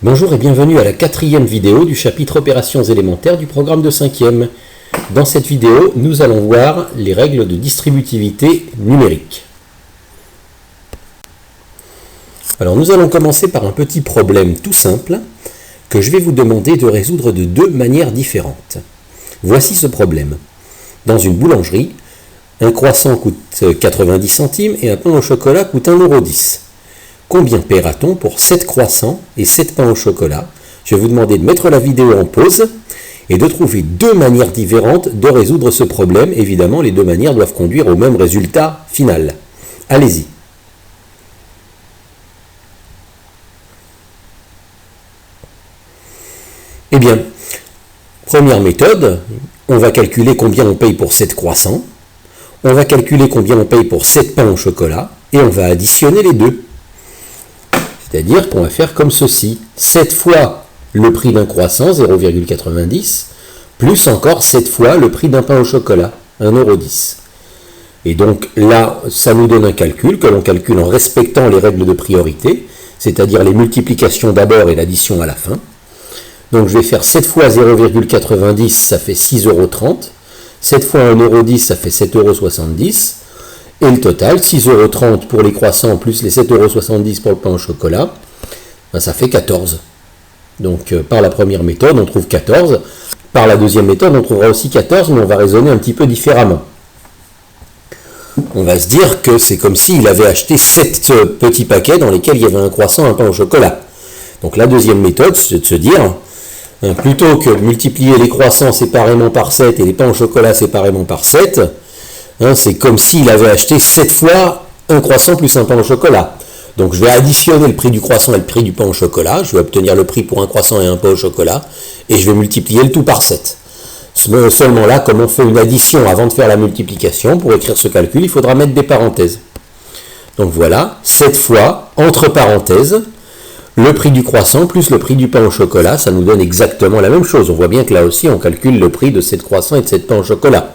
Bonjour et bienvenue à la 4e vidéo du chapitre opérations élémentaires du programme de 5e. Dans cette vidéo, nous allons voir les règles de distributivité numérique. Alors nous allons commencer par un petit problème tout simple que je vais vous demander de résoudre de deux manières différentes. Voici ce problème. Dans une boulangerie, un croissant coûte 90 centimes et un pain au chocolat coûte 1,10 €. Combien paiera-t-on pour 7 croissants et 7 pains au chocolat? Je vais vous demander de mettre la vidéo en pause et de trouver deux manières différentes de résoudre ce problème. Évidemment, les deux manières doivent conduire au même résultat final. Allez-y. Eh bien, première méthode, on va calculer combien on paye pour 7 croissants, on va calculer combien on paye pour 7 pains au chocolat et on va additionner les deux. C'est-à-dire qu'on va faire comme ceci, 7 fois le prix d'un croissant, 0,90, plus encore 7 fois le prix d'un pain au chocolat, 1,10 €. Et donc là, ça nous donne un calcul que l'on calcule en respectant les règles de priorité, c'est-à-dire les multiplications d'abord et l'addition à la fin. Donc je vais faire 7 fois 0,90, ça fait 6,30 €, 7 fois 1,10 €, ça fait 7,70 €. Et le total, 6,30 € pour les croissants plus les 7,70 € pour le pain au chocolat, ben ça fait 14. Donc par la première méthode, on trouve 14. Par la deuxième méthode, on trouvera aussi 14, mais on va raisonner un petit peu différemment. On va se dire que c'est comme s'il avait acheté 7 petits paquets dans lesquels il y avait un croissant et un pain au chocolat. Donc la deuxième méthode, c'est de se dire, plutôt que de multiplier les croissants séparément par 7 et les pains au chocolat séparément par 7, c'est comme s'il avait acheté 7 fois un croissant plus un pain au chocolat. Donc je vais additionner le prix du croissant et le prix du pain au chocolat. Je vais obtenir le prix pour un croissant et un pain au chocolat. Et je vais multiplier le tout par 7. Seulement là, comme on fait une addition avant de faire la multiplication, pour écrire ce calcul, il faudra mettre des parenthèses. Donc voilà, 7 fois, entre parenthèses, le prix du croissant plus le prix du pain au chocolat. Ça nous donne exactement la même chose. On voit bien que là aussi, on calcule le prix de 7 croissants et de 7 pains au chocolat.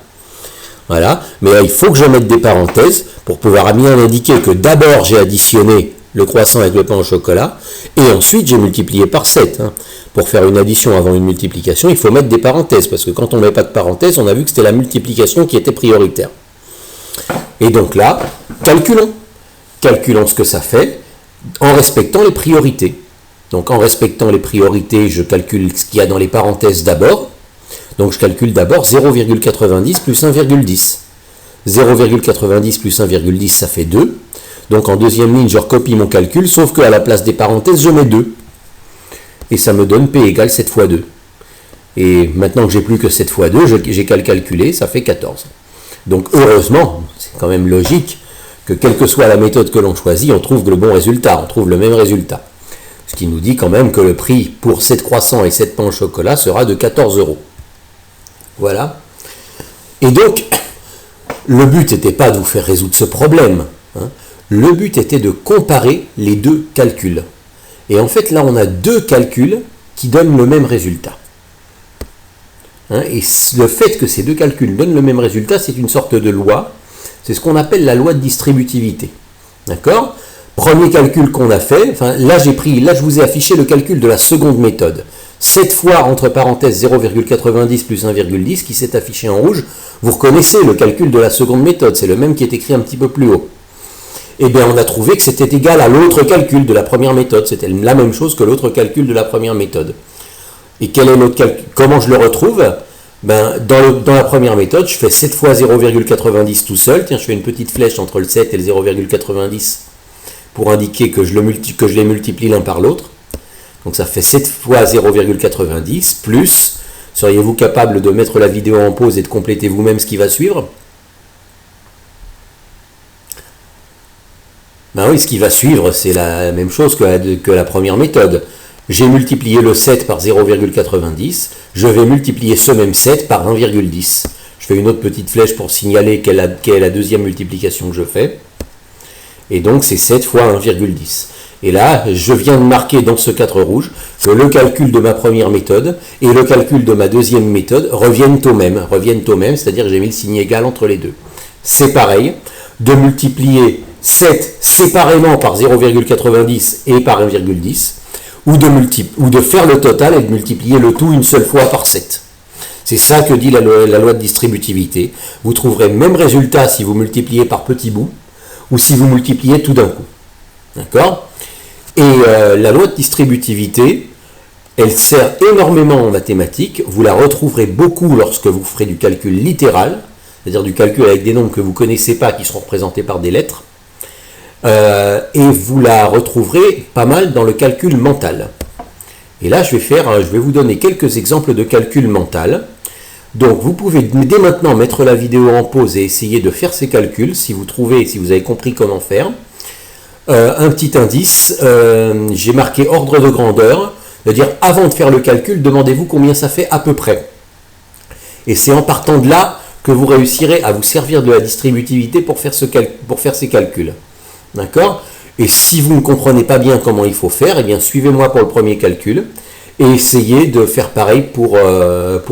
Voilà, mais il faut que je mette des parenthèses pour pouvoir bien indiquer que d'abord j'ai additionné le croissant avec le pain au chocolat et ensuite j'ai multiplié par 7. Pour faire une addition avant une multiplication, il faut mettre des parenthèses parce que quand on ne met pas de parenthèses, on a vu que c'était la multiplication qui était prioritaire. Et donc là, calculons ce que ça fait en respectant les priorités. Donc en respectant les priorités, je calcule ce qu'il y a dans les parenthèses d'abord. Donc je calcule d'abord 0,90 plus 1,10. 0,90 plus 1,10, ça fait 2. Donc en deuxième ligne, je recopie mon calcul, sauf qu'à la place des parenthèses, je mets 2. Et ça me donne P égale 7 fois 2. Et maintenant que j'ai plus que 7 fois 2, j'ai qu'à le calculer, ça fait 14. Donc heureusement, c'est quand même logique que quelle que soit la méthode que l'on choisit, on trouve le bon résultat, on trouve le même résultat. Ce qui nous dit quand même que le prix pour 7 croissants et 7 pains au chocolat sera de 14 €. Voilà. Et donc, le but n'était pas de vous faire résoudre ce problème. Le but était de comparer les deux calculs. Et en fait, là, on a deux calculs qui donnent le même résultat. Et le fait que ces deux calculs donnent le même résultat, c'est une sorte de loi. C'est ce qu'on appelle la loi de distributivité. D'accord ? Premier calcul qu'on a fait, là je vous ai affiché le calcul de la seconde méthode. 7 fois, entre parenthèses, 0,90 plus 1,10 qui s'est affiché en rouge. Vous reconnaissez le calcul de la seconde méthode, c'est le même qui est écrit un petit peu plus haut. Eh bien, on a trouvé que c'était égal à l'autre calcul de la première méthode. C'était la même chose que l'autre calcul de la première méthode. Et quel est l'autre calcul? Comment je le retrouve? Dans la première méthode, je fais 7 fois 0,90 tout seul. Tiens, je fais une petite flèche entre le 7 et le 0,90 pour indiquer que je les multiplie l'un par l'autre. Donc ça fait 7 fois 0,90 plus, seriez-vous capable de mettre la vidéo en pause et de compléter vous-même ce qui va suivre? Ben oui, ce qui va suivre, c'est la même chose que la première méthode. J'ai multiplié le 7 par 0,90, je vais multiplier ce même 7 par 1,10. Je fais une autre petite flèche pour signaler quelle est la deuxième multiplication que je fais. Et donc c'est 7 fois 1,10. Et là, je viens de marquer dans ce cadre rouge que le calcul de ma première méthode et le calcul de ma deuxième méthode reviennent au même, c'est-à-dire que j'ai mis le signe égal entre les deux. C'est pareil, de multiplier 7 séparément par 0,90 et par 1,10, ou de faire le total et de multiplier le tout une seule fois par 7. C'est ça que dit la loi de distributivité. Vous trouverez le même résultat si vous multipliez par petits bouts ou si vous multipliez tout d'un coup. D'accord ? Et la loi de distributivité, elle sert énormément en mathématiques. Vous la retrouverez beaucoup lorsque vous ferez du calcul littéral, c'est-à-dire du calcul avec des nombres que vous ne connaissez pas, qui seront représentés par des lettres. Et vous la retrouverez pas mal dans le calcul mental. Et là, je vais vous donner quelques exemples de calcul mental. Donc, vous pouvez dès maintenant mettre la vidéo en pause et essayer de faire ces calculs, si vous avez compris comment faire. Un petit indice, j'ai marqué ordre de grandeur, c'est-à-dire avant de faire le calcul, demandez-vous combien ça fait à peu près. Et c'est en partant de là que vous réussirez à vous servir de la distributivité pour faire ces calculs. D'accord ? Et si vous ne comprenez pas bien comment il faut faire, eh bien suivez-moi pour le premier calcul et essayez de faire pareil pour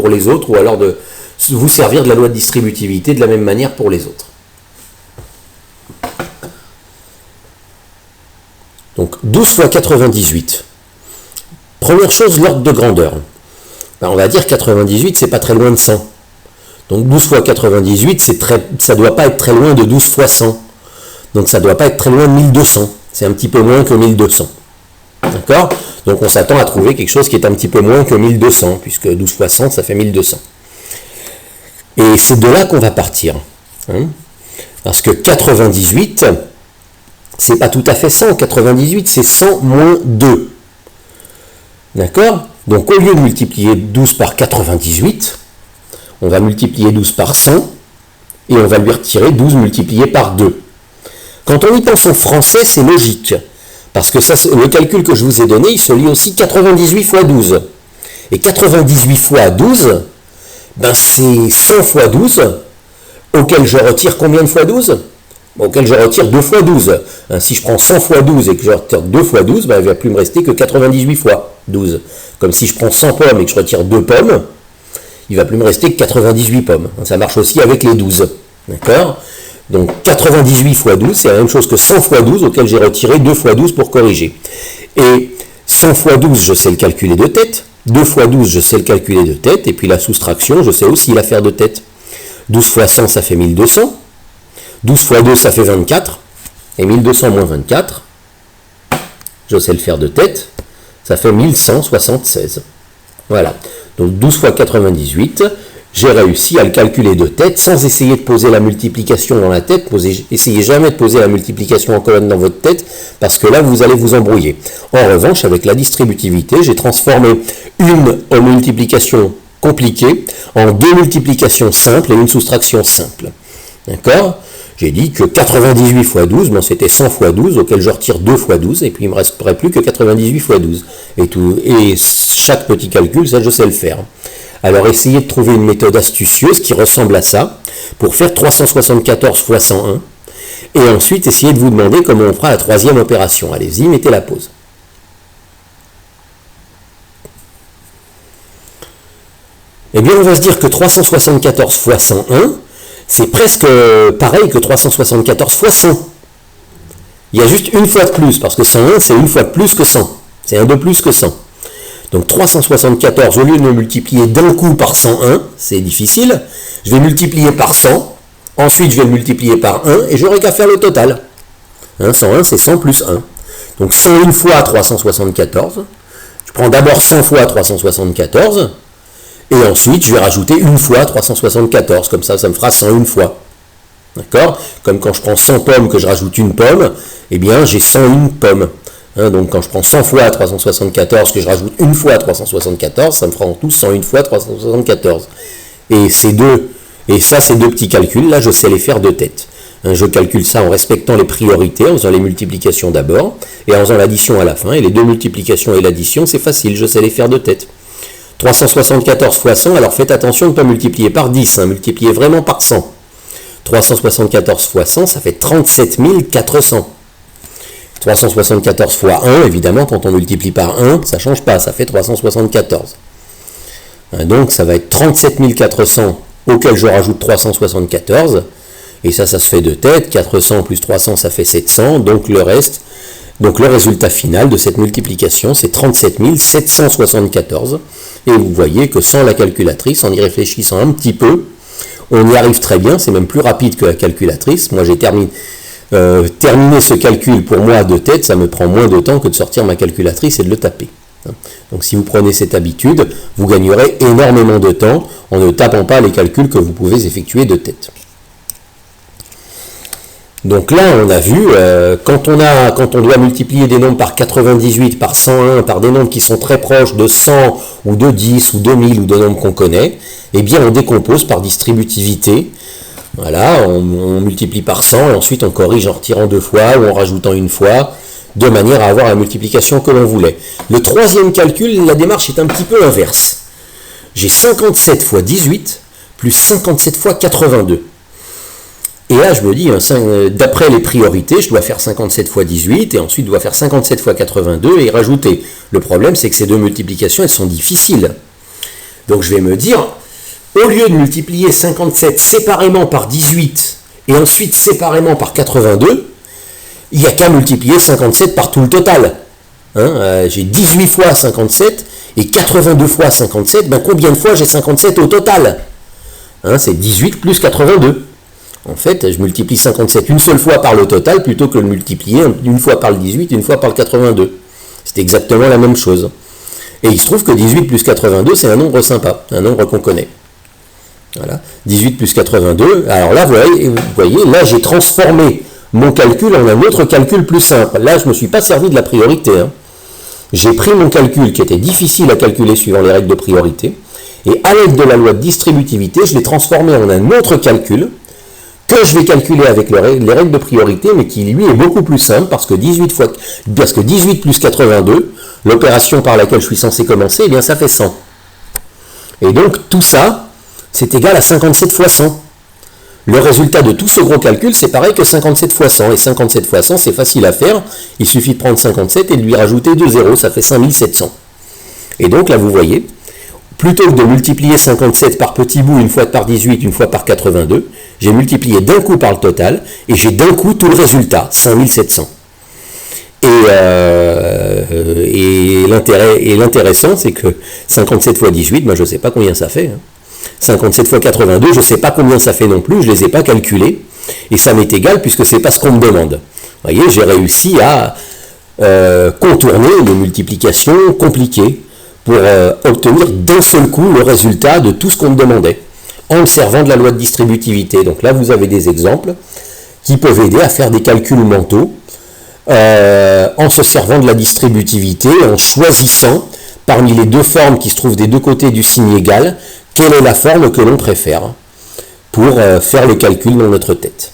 les autres, ou alors de vous servir de la loi de distributivité de la même manière pour les autres. Donc 12 fois 98. Première chose, l'ordre de grandeur. Ben, on va dire 98, c'est pas très loin de 100. Donc 12 fois 98, ça ne doit pas être très loin de 12 fois 100. Donc ça ne doit pas être très loin de 1200. C'est un petit peu moins que 1200. D'accord ? Donc on s'attend à trouver quelque chose qui est un petit peu moins que 1200, puisque 12 fois 100, ça fait 1200. Et c'est de là qu'on va partir. Parce que 98, c'est pas tout à fait 100. 98, c'est 100 moins 2. D'accord ? Donc au lieu de multiplier 12 par 98, on va multiplier 12 par 100, et on va lui retirer 12 multiplié par 2. Quand on y pense en français, c'est logique. Parce que le calcul que je vous ai donné, il se lit aussi 98 fois 12. Et 98 fois 12, ben c'est 100 fois 12, auquel je retire combien de fois 12 ? Auquel je retire 2 fois 12. Si je prends 100 fois 12 et que je retire 2 fois 12, ben il ne va plus me rester que 98 fois 12. Comme si je prends 100 pommes et que je retire 2 pommes, il ne va plus me rester que 98 pommes. Ça marche aussi avec les 12. D'accord ? Donc 98 fois 12, c'est la même chose que 100 fois 12, auquel j'ai retiré 2 fois 12 pour corriger. Et 100 fois 12, je sais le calculer de tête. 2 fois 12, je sais le calculer de tête. Et puis la soustraction, je sais aussi la faire de tête. 12 fois 100, ça fait 1200. 12 fois 2, ça fait 24. Et 1200 moins 24, je sais le faire de tête. Ça fait 1176. Voilà. Donc 12 fois 98, j'ai réussi à le calculer de tête sans essayer de poser la multiplication dans la tête. Essayez jamais de poser la multiplication en colonne dans votre tête, parce que là, vous allez vous embrouiller. En revanche, avec la distributivité, j'ai transformé une multiplication compliquée en 2 multiplications simples et une soustraction simple. D'accord ? J'ai dit que 98 fois 12, bon, c'était 100 fois 12, auquel je retire 2 fois 12, et puis il ne me resterait plus que 98 fois 12. Et chaque petit calcul, ça, je sais le faire. Alors essayez de trouver une méthode astucieuse qui ressemble à ça, pour faire 374 fois 101, et ensuite essayez de vous demander comment on fera la troisième opération. Allez-y, mettez la pause. Eh bien, on va se dire que 374 fois 101, c'est presque pareil que 374 fois 100. Il y a juste une fois de plus, parce que 101, c'est une fois de plus que 100. C'est un de plus que 100. Donc 374, au lieu de me multiplier d'un coup par 101, c'est difficile, je vais multiplier par 100, ensuite je vais le multiplier par 1, et j'aurai qu'à faire le total. 101, c'est 100 plus 1. Donc 101 fois 374, je prends d'abord 100 fois 374, et ensuite je vais rajouter une fois 374, comme ça, ça me fera 101 fois. D'accord ? Comme quand je prends 100 pommes que je rajoute une pomme, eh bien j'ai 101 pommes. Donc quand je prends 100 fois 374, que je rajoute une fois 374, ça me fera en tout 101 fois 374. Et ces deux petits calculs, là, je sais les faire de tête. Je calcule ça en respectant les priorités, en faisant les multiplications d'abord, et en faisant l'addition à la fin. Et les deux multiplications et l'addition, c'est facile, je sais les faire de tête. 374 fois 100, alors faites attention de ne pas multiplier par 10, multipliez vraiment par 100. 374 fois 100, ça fait 37 400. 374 fois 1, évidemment, quand on multiplie par 1, ça ne change pas, ça fait 374. Donc ça va être 37 400 auquel je rajoute 374, et ça se fait de tête. 400 plus 300, ça fait 700, donc le reste, Donc le résultat final de cette multiplication, c'est 37 774. Et vous voyez que sans la calculatrice, en y réfléchissant un petit peu, on y arrive très bien, c'est même plus rapide que la calculatrice. Moi j'ai terminé ce calcul pour moi de tête, ça me prend moins de temps que de sortir ma calculatrice et de le taper. Donc si vous prenez cette habitude, vous gagnerez énormément de temps en ne tapant pas les calculs que vous pouvez effectuer de tête. Donc là, on a vu, quand on doit multiplier des nombres par 98, par 101, par des nombres qui sont très proches de 100 ou de 10 ou de 1000 ou de nombres qu'on connaît, eh bien on décompose par distributivité. Voilà, on multiplie par 100 et ensuite on corrige en retirant 2 fois ou en rajoutant une fois, de manière à avoir la multiplication que l'on voulait. Le troisième calcul, la démarche est un petit peu inverse. J'ai 57 fois 18 plus 57 fois 82. Et là, je me dis, d'après les priorités, je dois faire 57 fois 18 et ensuite je dois faire 57 fois 82 et rajouter. Le problème, c'est que ces deux multiplications, elles sont difficiles. Donc je vais me dire, au lieu de multiplier 57 séparément par 18 et ensuite séparément par 82, il n'y a qu'à multiplier 57 par tout le total. J'ai 18 fois 57 et 82 fois 57, combien de fois j'ai 57 au total? C'est 18 plus 82. En fait, je multiplie 57 une seule fois par le total plutôt que de le multiplier une fois par le 18, une fois par le 82. C'est exactement la même chose. Et il se trouve que 18 plus 82, c'est un nombre sympa, un nombre qu'on connaît. Voilà. 18 plus 82, alors là, vous voyez, là j'ai transformé mon calcul en un autre calcul plus simple. Là, je ne me suis pas servi de la priorité. J'ai pris mon calcul qui était difficile à calculer suivant les règles de priorité, et à l'aide de la loi de distributivité, je l'ai transformé en un autre calcul que je vais calculer avec les règles de priorité, mais qui lui est beaucoup plus simple, parce que 18 plus 82, l'opération par laquelle je suis censé commencer, eh bien ça fait 100. Et donc tout ça, c'est égal à 57 fois 100. Le résultat de tout ce gros calcul, c'est pareil que 57 fois 100. Et 57 fois 100, c'est facile à faire. Il suffit de prendre 57 et de lui rajouter 2 zéros, ça fait 5700. Et donc là, vous voyez, plutôt que de multiplier 57 par petits bouts, une fois par 18, une fois par 82, j'ai multiplié d'un coup par le total, et j'ai d'un coup tout le résultat, 5700. Et l'intéressant, c'est que 57 fois 18, moi je ne sais pas combien ça fait. 57 fois 82, je ne sais pas combien ça fait non plus, je ne les ai pas calculés, et ça m'est égal puisque ce n'est pas ce qu'on me demande. Vous voyez, j'ai réussi à contourner une multiplication compliquée pour obtenir d'un seul coup le résultat de tout ce qu'on me demandait, en me servant de la loi de distributivité. Donc là, vous avez des exemples qui peuvent aider à faire des calculs mentaux en se servant de la distributivité, en choisissant parmi les deux formes qui se trouvent des deux côtés du signe égal, quelle est la forme que l'on préfère pour faire le calcul dans notre tête.